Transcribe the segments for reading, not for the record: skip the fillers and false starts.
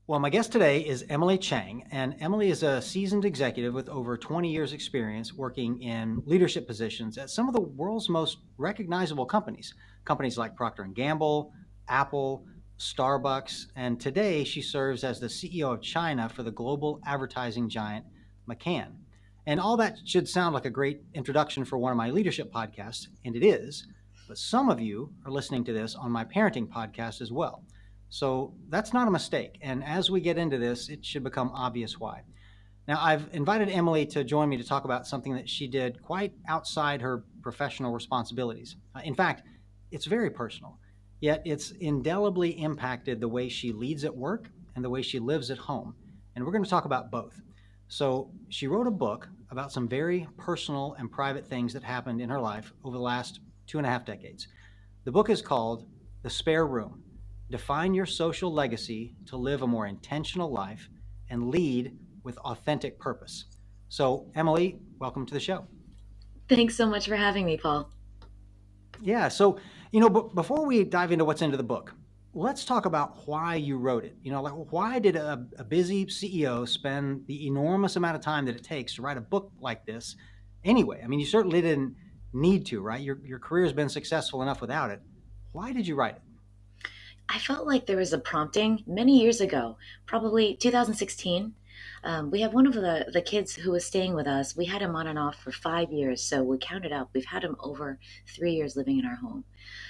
Well, my guest today is Emily Chang, and Emily is a seasoned executive with over 20 years experience working in leadership positions at some of the world's most recognizable companies, companies like Procter& and Gamble, Apple, Starbucks, and today she serves as the CEO of China for the global advertising giant McCann. And all that should sound like a great introduction for one of my leadership podcasts, and it is, but some of you are listening to this on my parenting podcast as well. So that's not a mistake. And as we get into this, it should become obvious why. Now, I've invited Emily to join me to talk about something that she did quite outside her professional responsibilities. In fact, it's very personal, yet it's indelibly impacted the way she leads at work and the way she lives at home. And we're going to talk about both. So, she wrote a book about some very personal and private things that happened in her life over the last 2.5 decades. The book is called The Spare Room. Define your social legacy to live a more intentional life and lead with authentic purpose. So, Emily, welcome to the show. Thanks so much for having me, Paul. Yeah, so, before we dive into what's into the book, let's talk about why you wrote it. Like why did a busy CEO spend the enormous amount of time that it takes to write a book like this anyway? I mean, you certainly didn't need to, right? Your career has been successful enough without it. Why did you write it? I felt like there was a prompting many years ago, probably 2016. We had one of the kids who was staying with us. We had him on and off for 5 years. So we counted up. We've had him over 3 years living in our home.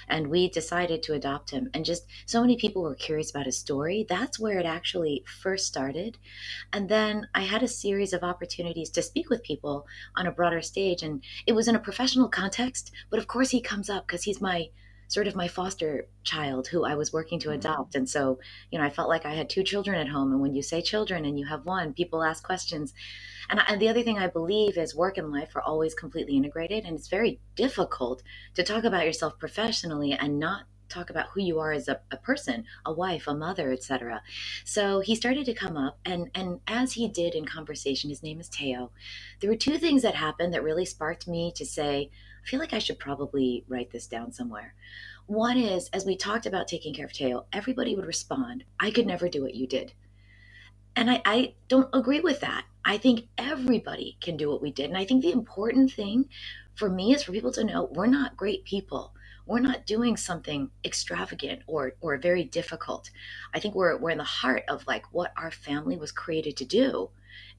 And we decided to adopt him. And just so many people were curious about his story. That's where it actually first started. And then I had a series of opportunities to speak with people on a broader stage. And it was in a professional context. But of course, he comes up because he's my sort of my foster child who I was working to Mhm. adopt. And so, I felt like I had two children at home. And when you say children and you have one, people ask questions. And the other thing I believe is work and life are always completely integrated. And it's very difficult to talk about yourself professionally and not talk about who you are as a person, a wife, a mother, etc. So he started to come up, and as he did in conversation, his name is Teo. There were two things that happened that really sparked me to say, I feel like I should probably write this down somewhere. One is, as we talked about taking care of Teo, everybody would respond, I could never do what you did. And I don't agree with that. I think everybody can do what we did. And I think the important thing for me is for people to know we're not great people. We're not doing something extravagant or very difficult. I think we're in the heart of like what our family was created to do.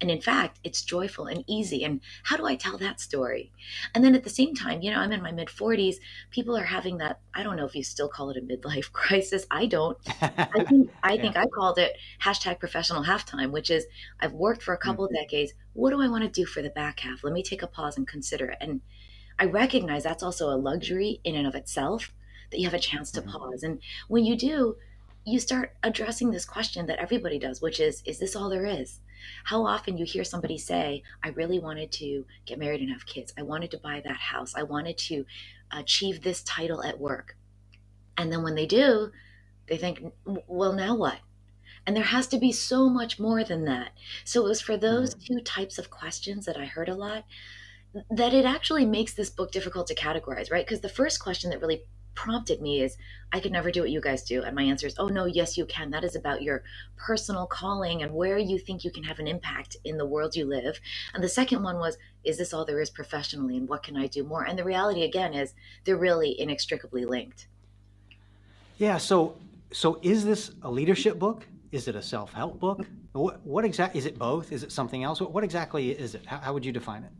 And in fact, it's joyful and easy. And how do I tell that story? And then at the same time, I'm in my mid 40s. People are having that, I don't know if you still call it a midlife crisis. I don't. I Yeah. think I called it hashtag professional halftime, which is I've worked for a Mm. couple of decades. What do I want to do for the back half? Let me take a pause and consider it. And I recognize that's also a luxury in and of itself that you have a chance to Mhm. pause. And when you do, you start addressing this question that everybody does, which is this all there is? How often you hear somebody say, I really wanted to get married and have kids. I wanted to buy that house. I wanted to achieve this title at work. And then when they do, they think, well, now what? And there has to be so much more than that. So it was for those Mhm. two types of questions that I heard a lot that it actually makes this book difficult to categorize, right? Because the first question that really prompted me is, I could never do what you guys do. And my answer is, oh, no, yes, you can. That is about your personal calling and where you think you can have an impact in the world you live. And the second one was, is this all there is professionally? And what can I do more? And the reality, again, is they're really inextricably linked. Yeah. So is this a leadership book? Is it a self-help book? What exactly is it? Both? Is it something else? What exactly is it? How would you define it?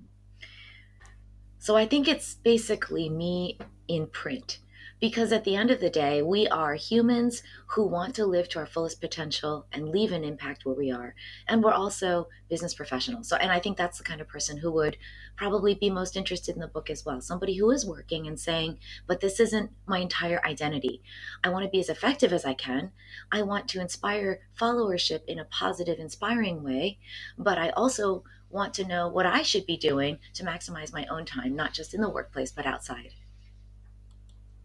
So I think it's basically me in print. Because at the end of the day, we are humans who want to live to our fullest potential and leave an impact where we are. And we're also business professionals. And I think that's the kind of person who would probably be most interested in the book as well. Somebody who is working and saying, but this isn't my entire identity. I want to be as effective as I can. I want to inspire followership in a positive, inspiring way. But I also want to know what I should be doing to maximize my own time, not just in the workplace, but outside.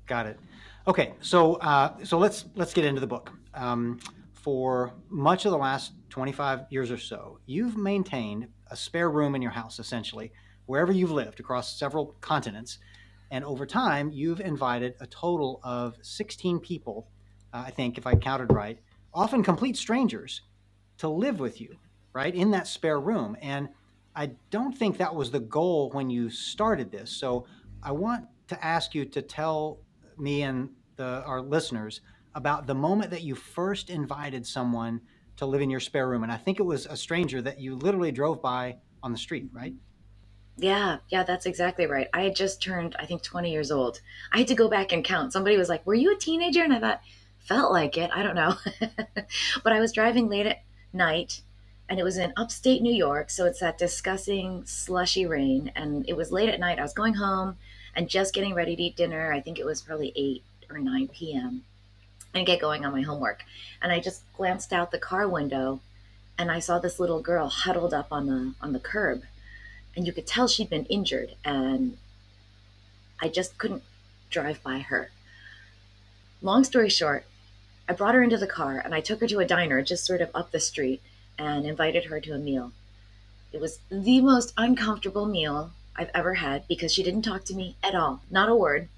Got it. Okay, so let's get into the book. For much of the last 25 years or so, you've maintained a spare room in your house, essentially, wherever you've lived across several continents, and over time, you've invited a total of 16 people, I think, if I counted right, often complete strangers, to live with you, right, in that spare room. And I don't think that was the goal when you started this. So I want to ask you to tell me and our listeners about the moment that you first invited someone to live in your spare room. And I think it was a stranger that you literally drove by on the street, right? Yeah, yeah, that's exactly right. I had just turned, I think, 20 years old. I had to go back and count. Somebody was like, "Were you a teenager?" And I thought, felt like it. I don't know. But I was driving late at night and it was in upstate New York. So it's that disgusting, slushy rain. And it was late at night. I was going home and just getting ready to eat dinner. I think it was probably 8 or 9 p.m. and get going on my homework. And I just glanced out the car window and I saw this little girl huddled up on the curb, and you could tell she'd been injured, and I just couldn't drive by her. Long story short, I brought her into the car and I took her to a diner just sort of up the street and invited her to a meal. It was the most uncomfortable meal I've ever had because she didn't talk to me at all, not a word.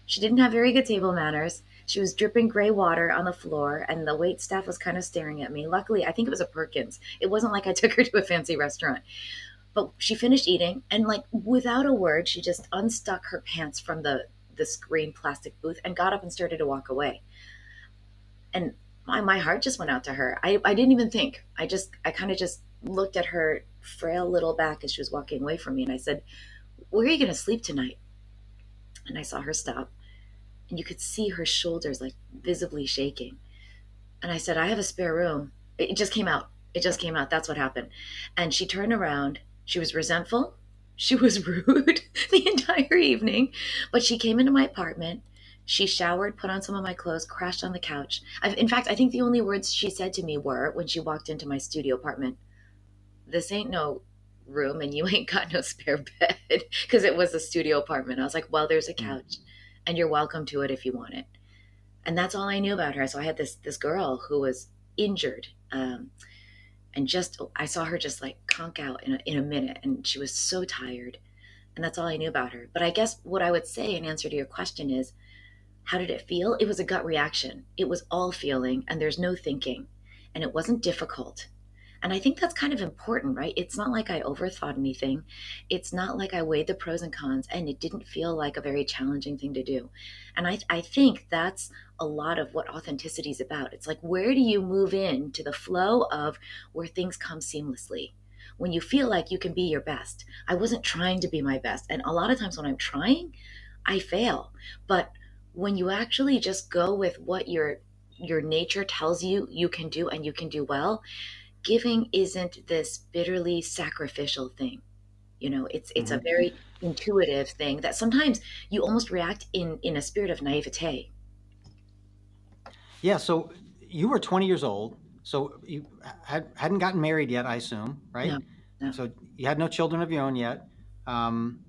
She didn't have very good table manners. She was dripping gray water on the floor, and the wait staff was kind of staring at me. Luckily, I think it was a Perkins. It wasn't like I took her to a fancy restaurant. But she finished eating, and like without a word, she just unstuck her pants from the screen plastic booth and got up and started to walk away. And my heart just went out to her. I didn't even think. I kind of just looked at her frail little back as she was walking away from me, and I said, "Where are you going to sleep tonight?" And I saw her stop, and you could see her shoulders like visibly shaking. And I said, "I have a spare room." It just came out. It just came out. That's what happened. And she turned around. She was resentful. She was rude the entire evening. But she came into my apartment. She showered, put on some of my clothes, crashed on the couch. In fact, I think the only words she said to me were when she walked into my studio apartment, "This ain't no room and you ain't got no spare bed." Because it was a studio apartment. I was like, "Well, there's a Mm. couch and you're welcome to it if you want it." And that's all I knew about her. So I had this girl who was injured, and just I saw her just like conk out in a minute, and she was so tired, and that's all I knew about her. But I guess what I would say in answer to your question is, how did it feel? It was a gut reaction. It was all feeling, and there's no thinking, and it wasn't difficult. And I think that's kind of important, right? It's not like I overthought anything. It's not like I weighed the pros and cons, and it didn't feel like a very challenging thing to do. And I think that's a lot of what authenticity is about. It's like, where do you move in to the flow of where things come seamlessly? When you feel like you can be your best. I wasn't trying to be my best. And a lot of times when I'm trying, I fail. But when you actually just go with what your nature tells you you can do and you can do well, giving isn't this bitterly sacrificial thing. It's a Hmm. very intuitive thing that sometimes you almost react in a spirit of naivete. Yeah. So you were 20 years old. So you hadn't gotten married yet, I assume, right? No, no. So you had no children of your own yet. Um,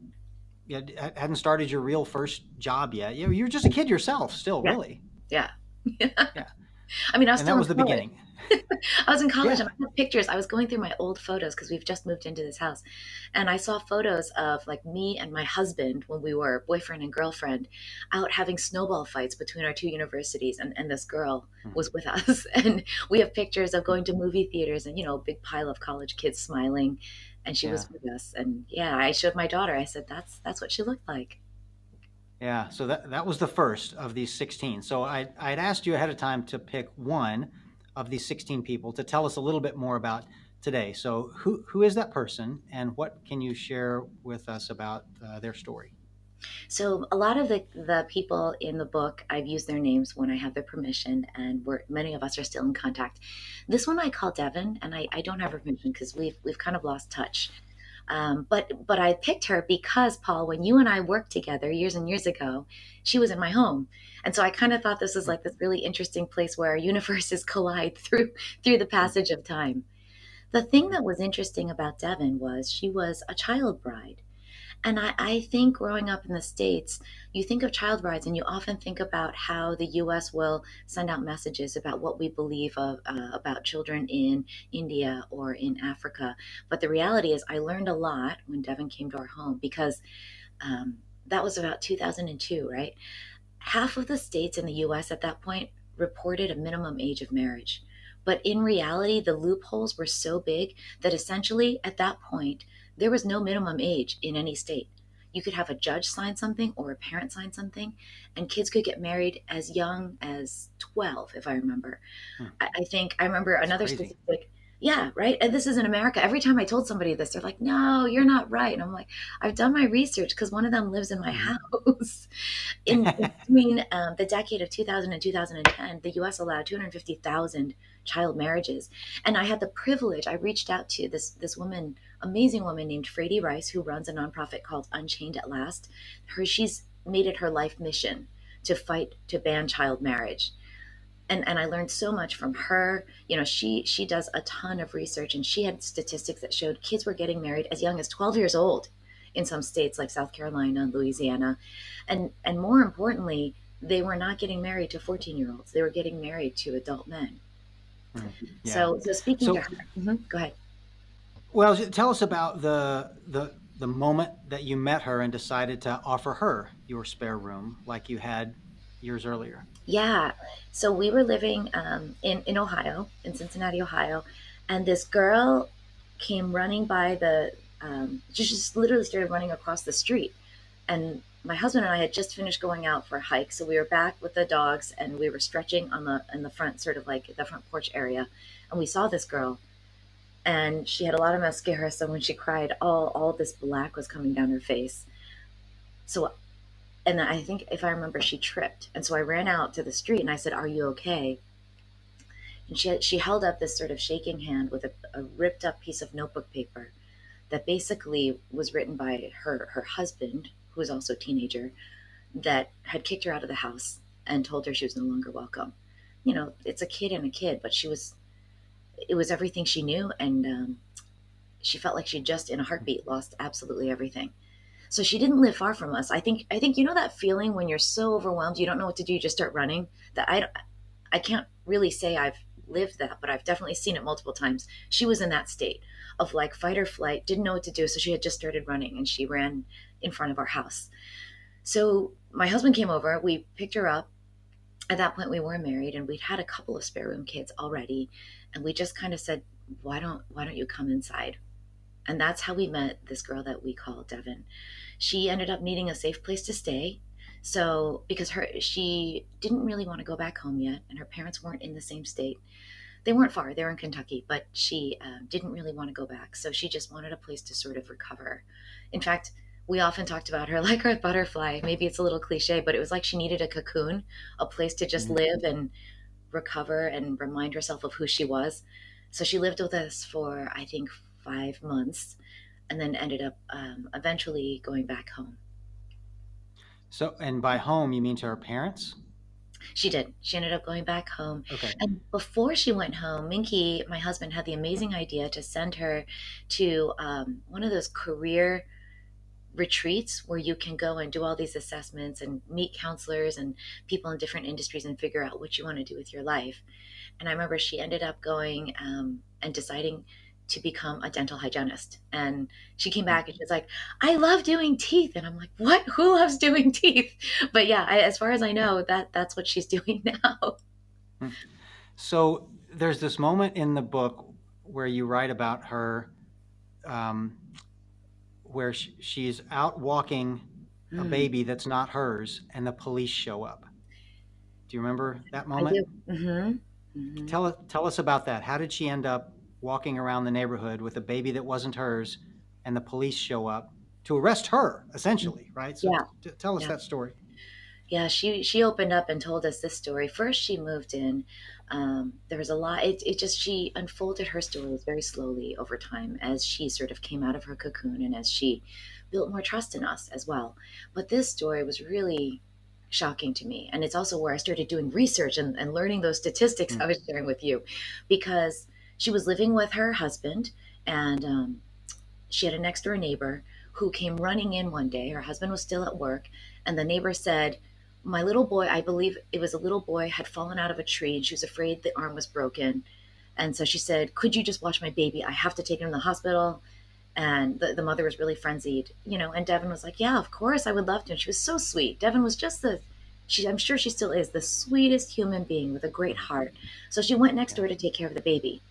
you hadn't started your real first job yet. You were just a kid yourself, still, Yeah, really. yeah. Yeah. I mean, I was And still that in was the college. beginning. I was in college Yeah. and I have pictures. I was going through my old photos because we've just moved into this house. And I saw photos of like me and my husband when we were boyfriend and girlfriend out having snowball fights between our two universities. And this girl Mhm. was with us. And we have pictures of going to movie theaters and, a big pile of college kids smiling. And she Yeah. was with us. And yeah, I showed my daughter. I said, that's what she looked like. Yeah. So that was the first of these 16. So I'd asked you ahead of time to pick one of these 16 people to tell us a little bit more about today. So who is that person, and what can you share with us about their story? So a lot of the people in the book, I've used their names when I have their permission, and many of us are still in contact. This one I call Devin, and I don't have her permission because we've kind of lost touch. But I picked her because, Paul, when you and I worked together years and years ago, she was in my home, and so I kind of thought this was like this really interesting place where our universes collide through the passage of time. The thing that was interesting about Devin was she was a child bride. And I think growing up in the States, you think of child brides and you often think about how the US will send out messages about what we believe about children in India or in Africa. But the reality is, I learned a lot when Devin came to our home because that was about 2002, right? Half of the states in the US at that point reported a minimum age of marriage. But in reality, the loopholes were so big that essentially at that point, there was no minimum age in any state. You could have a judge sign something or a parent sign something, and kids could get married as young as 12, if I remember. Hmm. I think I remember That's another crazy. statistic. Yeah, right. And this is in America. Every time I told somebody this, they're like, "No, you're not right." And I'm like, "I've done my research because one of them lives in my Mhm. house." In between the decade of 2000 and 2010, the U.S. allowed 250,000 child marriages, and I had the privilege. I reached out to this woman, amazing woman named Frady Rice, who runs a nonprofit called Unchained at Last. She's made it her life mission to fight to ban child marriage, and I learned so much from her. You know, she does a ton of research, and she had statistics that showed kids were getting married as young as 12 years old in some states like South Carolina and Louisiana, and more importantly, they were not getting married to 14-year-olds. They were getting married to adult men. Mm. Yeah. So speaking to So, her, go ahead. well, tell us about the moment that you met her and decided to offer her your spare room like you had years earlier. Yeah. So we were living in Ohio, in Cincinnati, Ohio, and this girl came running by just literally started running across the street. And my husband and I had just finished going out for a hike. So we were back with the dogs and we were stretching in the front, sort of like the front porch area. And we saw this girl and she had a lot of mascara. So when she cried, all this black was coming down her face. So and I think if I remember, she tripped, and so I ran out to the street and I said, "Are you okay?" And she held up this sort of shaking hand with a ripped up piece of notebook paper that basically was written by her husband, who was also a teenager, that had kicked her out of the house and told her she was no longer welcome. You know, it's a kid and a kid, but it was everything she knew, and she felt like she just in a heartbeat lost absolutely everything. So she didn't live far from us. I think you know that feeling when you're so overwhelmed you don't know what to do, you just start running. That I can't really say I've lived that, but I've definitely seen it multiple times. She was in that state of like fight or flight, didn't know what to do, so she had just started running and she ran in front of our house. So my husband came over, we picked her up. At that point we were married and we'd had a couple of spare room kids already, and we just kind of said, why don't you come inside? And that's how we met this girl that we call Devin. She ended up needing a safe place to stay. So because she didn't really want to go back home yet, and her parents weren't in the same state. They weren't far; they were in Kentucky, but she didn't really want to go back. So she just wanted a place to sort of recover. In fact, we often talked about her like a butterfly. Maybe it's a little cliche, but it was like she needed a cocoon, a place to just Mhm. live and recover and remind herself of who she was. So she lived with us for, I think, 5 months and then ended up eventually going back home. So, and by home, you mean to her parents? She did. She ended up going back home. Okay. And before she went home, Minky, my husband, had the amazing idea to send her to one of those career retreats where you can go and do all these assessments and meet counselors and people in different industries and figure out what you want to do with your life. And I remember she ended up going and deciding to become a dental hygienist. And she came Mm. back and she was like, "I love doing teeth." And I'm like, "What? Who loves doing teeth?" But yeah, as far as I know, that's what she's doing now. Mm. So there's this moment in the book where you write about her, um, where she's out walking a Mm, baby that's not hers, and the police show up. Do you remember that I moment? do. Hmm. Hmm. Tell us about that. How did she end up walking around the neighborhood with a baby that wasn't hers, and the police show up to arrest her, essentially, right? So Yeah. tell us Yeah. that story. Yeah, she opened up and told us this story. First, she moved in. There was a lot. It just she unfolded her stories very slowly over time as she sort of came out of her cocoon and as she built more trust in us as well. But this story was really shocking to me, and it's also where I started doing research and learning those statistics Mm. I was sharing with you, because she was living with her husband and she had a next door neighbor who came running in one day. Her husband was still at work, and the neighbor said, "My little boy, I believe it was a little boy, had fallen out of a tree, and she was afraid the arm was broken. And so she said, 'Could you just watch my baby? I have to take him to the hospital.'" And the mother was really frenzied, and Devin was like, "Yeah, of course, I would love to." And she was so sweet. Devin was just the I'm sure she still is the sweetest human being with a great heart. So she went next Yeah. door to take care of the baby.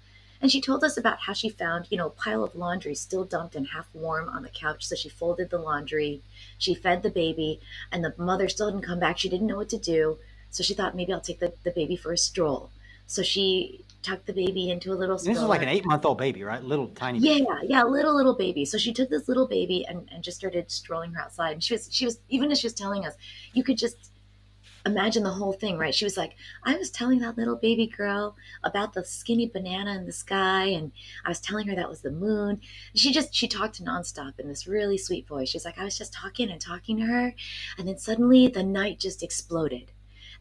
And she told us about how she found, a pile of laundry still dumped and half warm on the couch. So she folded the laundry, she fed the baby, and the mother still didn't come back. She didn't know what to do. So she thought maybe I'll take the baby for a stroll. So she tucked the baby into a little This is like stroller. an 8-month-old baby, right? Little tiny Yeah, baby. yeah, little baby. So she took this little baby and just started strolling her outside. And she was even as she was telling us, you could just imagine the whole thing, right? She was like, I was telling that little baby girl about the skinny banana in the sky, and I was telling her that was the moon. She talked nonstop in this really sweet voice. She's like, I was just talking and talking to her, and then suddenly the night just exploded.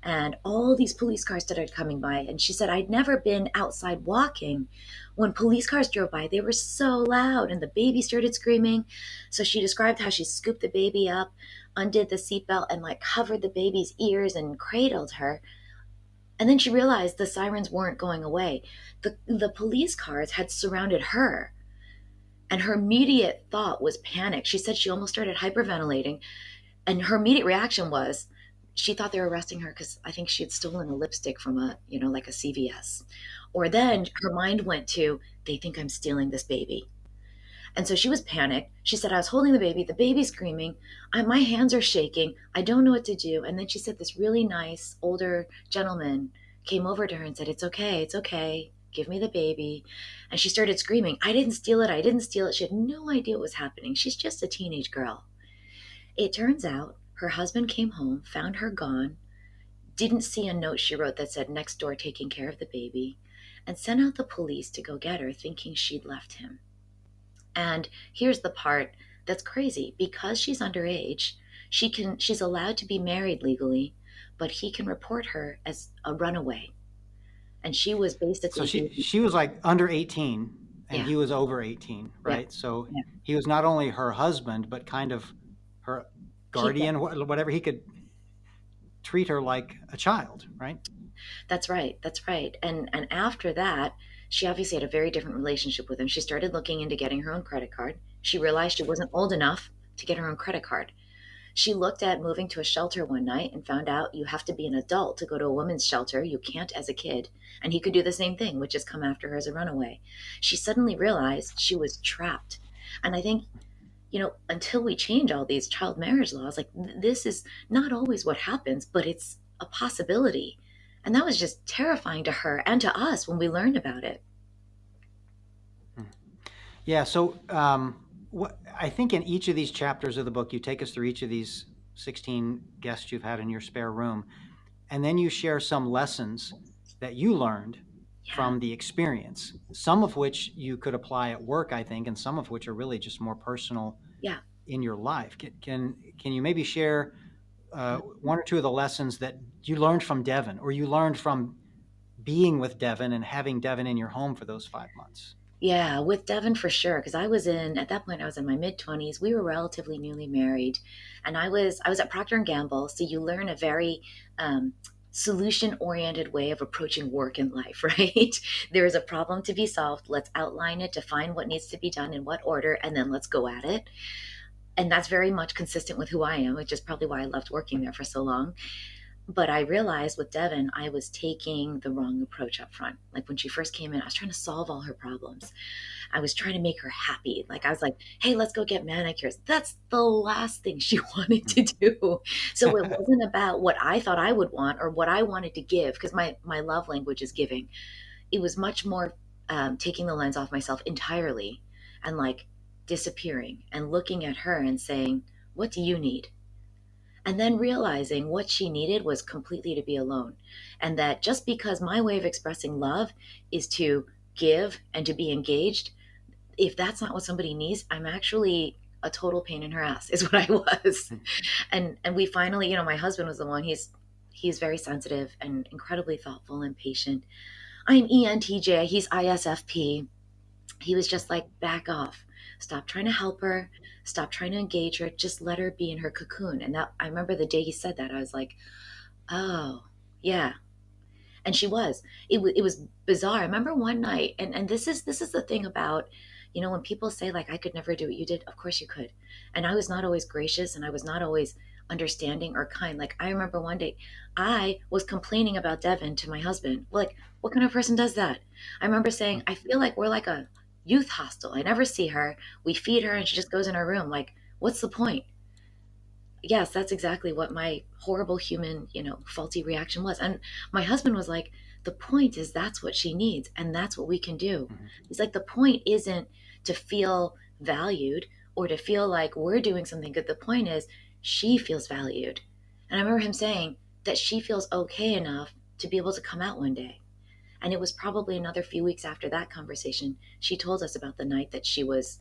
And all these police cars started coming by. And she said, I'd never been outside walking. When police cars drove by, they were so loud, and the baby started screaming. So she described how she scooped the baby up, undid the seatbelt, and like covered the baby's ears and cradled her. And then she realized the sirens weren't going away. The police cars had surrounded her, and her immediate thought was panic. She said she almost started hyperventilating, and her immediate reaction was she thought they were arresting her because I think she had stolen a lipstick from like a CVS. Or then her mind went to, they think I'm stealing this baby. And so she was panicked. She said, I was holding the baby's screaming. My hands are shaking. I don't know what to do. And then she said, this really nice older gentleman came over to her and said, it's okay. It's okay. Give me the baby. And she started screaming, I didn't steal it. I didn't steal it. She had no idea what was happening. She's just a teenage girl. It turns out her husband came home, found her gone, didn't see a note she wrote that said next door taking care of the baby, and sent out the police to go get her, thinking she'd left him. And here's the part that's crazy. Because she's underage, she's allowed to be married legally, but he can report her as a runaway. And she was So basically she being, she was like under 18 and yeah, he was over 18, yeah, right? So yeah. he was not only her husband, but kind of her Keep guardian, whatever. He could treat her like a child, right? That's right. That's right. And after that, she obviously had a very different relationship with him. She started looking into getting her own credit card. She realized she wasn't old enough to get her own credit card. She looked at moving to a shelter one night and found out you have to be an adult to go to a women's shelter. You can't as a kid. And he could do the same thing, which is come after her as a runaway. She suddenly realized she was trapped. And I think, until we change all these child marriage laws, like this is not always what happens, but it's a possibility. And that was just terrifying to her and to us when we learned about it. Hmm. Yeah. So what I think in each of these chapters of the book, you take us through each of these 16 guests you've had in your spare room, and then you share some lessons that you learned Yeah. from the experience, some of which you could apply at work, I think, and some of which are really just more personal Yeah. in your life. Can you maybe share one or two of the lessons that you learned from Devin, or you learned from being with Devin and having Devin in your home for those 5 months? Yeah, with Devin for sure. Because at that point, I was in my mid 20s. We were relatively newly married, and I was at Procter and Gamble. So you learn a very solution oriented way of approaching work and life, right? There is a problem to be solved. Let's outline it, define what needs to be done in what order, and then let's go at it. And that's very much consistent with who I am, which is probably why I loved working there for so long. But I realized with Devin, I was taking the wrong approach up front. Like when she first came in, I was trying to solve all her problems. I was trying to make her happy. Like I was like, hey, let's go get manicures. That's the last thing she wanted to do. So it wasn't about what I thought I would want or what I wanted to give, because my love language is giving. It was much more taking the lens off myself entirely and like disappearing and looking at her and saying, what do you need? And then realizing what she needed was completely to be alone. And that just because my way of expressing love is to give and to be engaged, if that's not what somebody needs, I'm actually a total pain in her ass, is what I was. And we finally, my husband was the one. He's very sensitive and incredibly thoughtful and patient. I'm ENTJ, he's ISFP. He was just like, back off, stop trying to help her, stop trying to engage her, just let her be in her cocoon. And that, I remember the day he said that, I was like, oh yeah. And she was, it was bizarre. I remember one night, and this is the thing about, when people say like I could never do what you did, of course you could. And I was not always gracious, and I was not always understanding or kind. Like I remember one day I was complaining about Devin to my husband. Like, what kind of person does that? I remember saying, I feel like we're like a youth hostel. I never see her. We feed her and she just goes in her room. Like, what's the point? Yes, that's exactly what my horrible human, faulty reaction was. And my husband was like, the point is that's what she needs and that's what we can do. Mhm. He's like, the point isn't to feel valued or to feel like we're doing something good. The point is she feels valued. And I remember him saying that she feels okay enough to be able to come out one day. And it was probably another few weeks after that conversation, she told us about the night that she was,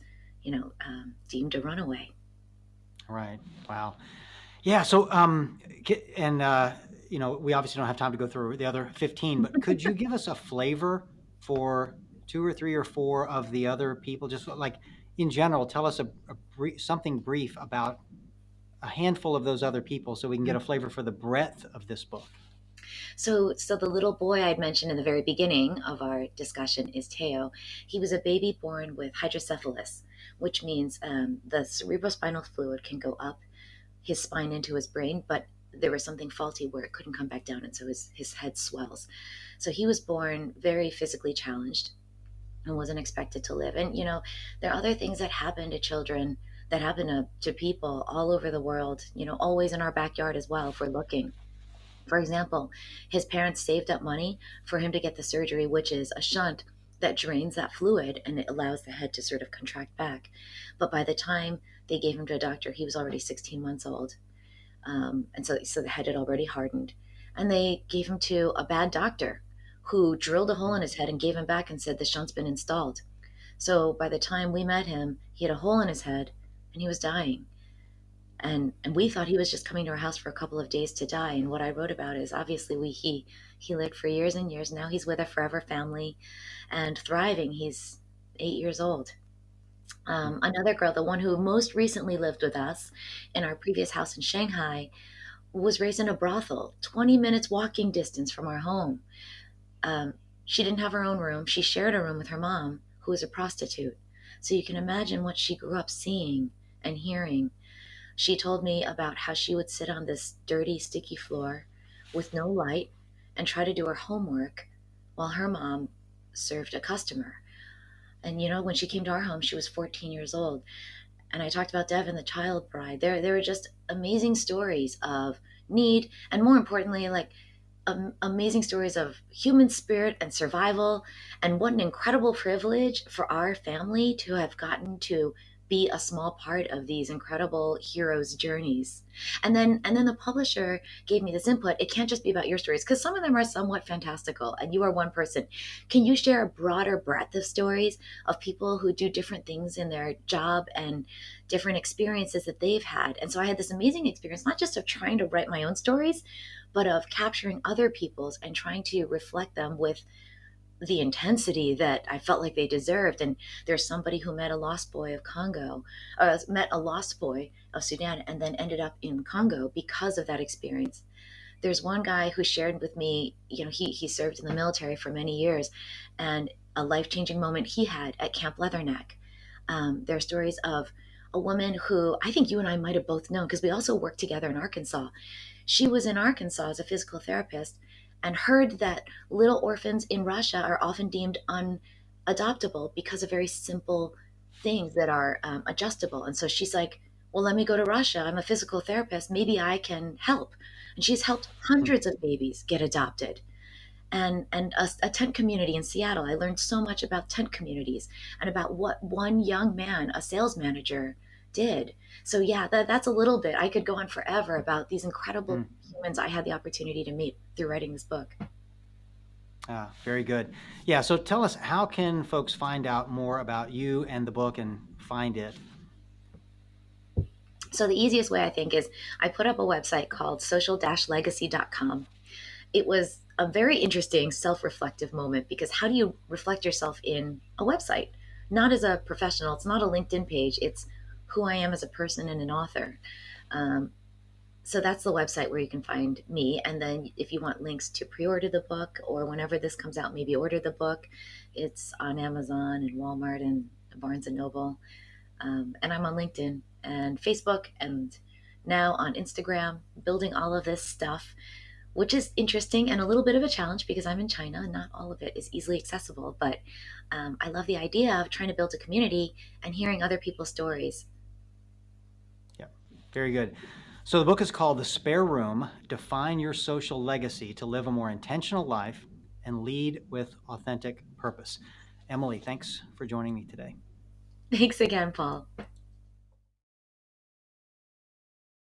deemed a runaway. Right. Wow. Yeah. So, and we obviously don't have time to go through the other 15, but could you give us a flavor for two or three or four of the other people? Just like in general, tell us something brief about a handful of those other people, so we can get a flavor for the breadth of this book. So the little boy I'd mentioned in the very beginning of our discussion is Teo. He was a baby born with hydrocephalus, which means the cerebrospinal fluid can go up his spine into his brain, but there was something faulty where it couldn't come back down, and so his head swells. So he was born very physically challenged and wasn't expected to live. And there are other things that happen to children that happen to people all over the world. Always in our backyard as well if we're looking. For example, his parents saved up money for him to get the surgery, which is a shunt that drains that fluid and it allows the head to sort of contract back. But by the time they gave him to a doctor, he was already 16 months old. And so the head had already hardened. And they gave him to a bad doctor who drilled a hole in his head and gave him back and said the shunt's been installed. So by the time we met him, he had a hole in his head and he was dying. And we thought he was just coming to our house for a couple of days to die. And what I wrote about is obviously he lived for years and years. Now he's with a forever family and thriving. He's 8 years old. Another girl, the one who most recently lived with us in our previous house in Shanghai, was raised in a brothel, 20 minutes walking distance from our home. She didn't have her own room. She shared a room with her mom, who was a prostitute. So you can imagine what she grew up seeing and hearing. She told me about how she would sit on this dirty, sticky floor with no light and try to do her homework while her mom served a customer. And when she came to our home, she was 14 years old. And I talked about Devin, the child bride. There were just amazing stories of need, and more importantly, like amazing stories of human spirit and survival. And what an incredible privilege for our family to have gotten to be a small part of these incredible heroes' journeys. And then the publisher gave me this input. It can't just be about your stories, because some of them are somewhat fantastical and you are one person. Can you share a broader breadth of stories of people who do different things in their job and different experiences that they've had? And so I had this amazing experience, not just of trying to write my own stories, but of capturing other people's and trying to reflect them with the intensity that I felt like they deserved. And there's somebody who met a lost boy of Congo, or met a lost boy of Sudan, and then ended up in Congo because of that experience. There's one guy who shared with me, he served in the military for many years, and a life changing moment he had at Camp Leatherneck. There are stories of a woman who I think you and I might have both known because we also worked together in Arkansas. She was in Arkansas as a physical therapist and heard that little orphans in Russia are often deemed unadoptable because of very simple things that are adjustable. And so she's like, well, let me go to Russia. I'm a physical therapist. Maybe I can help. And she's helped hundreds of babies get adopted. And a tent community in Seattle. I learned so much about tent communities and about what one young man, a sales manager, did. So yeah, that's a little bit. I could go on forever about these incredible Mm. humans I had the opportunity to meet through writing this book. Very good. Yeah. So tell us, how can folks find out more about you and the book and find it? So the easiest way I think is I put up a website called social-legacy.com. It was a very interesting self-reflective moment because how do you reflect yourself in a website? Not as a professional. It's not a LinkedIn page. It's who I am as a person and an author. Um, so that's the website where you can find me. And then if you want links to pre-order the book or whenever this comes out, maybe order the book. It's on Amazon and Walmart and Barnes and Noble. And I'm on LinkedIn and Facebook and now on Instagram, building all of this stuff, which is interesting and a little bit of a challenge because I'm in China and not all of it is easily accessible. But I love the idea of trying to build a community and hearing other people's stories. Yeah, very good. So the book is called The Spare Room: Define Your Social Legacy to Live a More Intentional Life and Lead with Authentic Purpose. Emily, thanks for joining me today. Thanks again, Paul.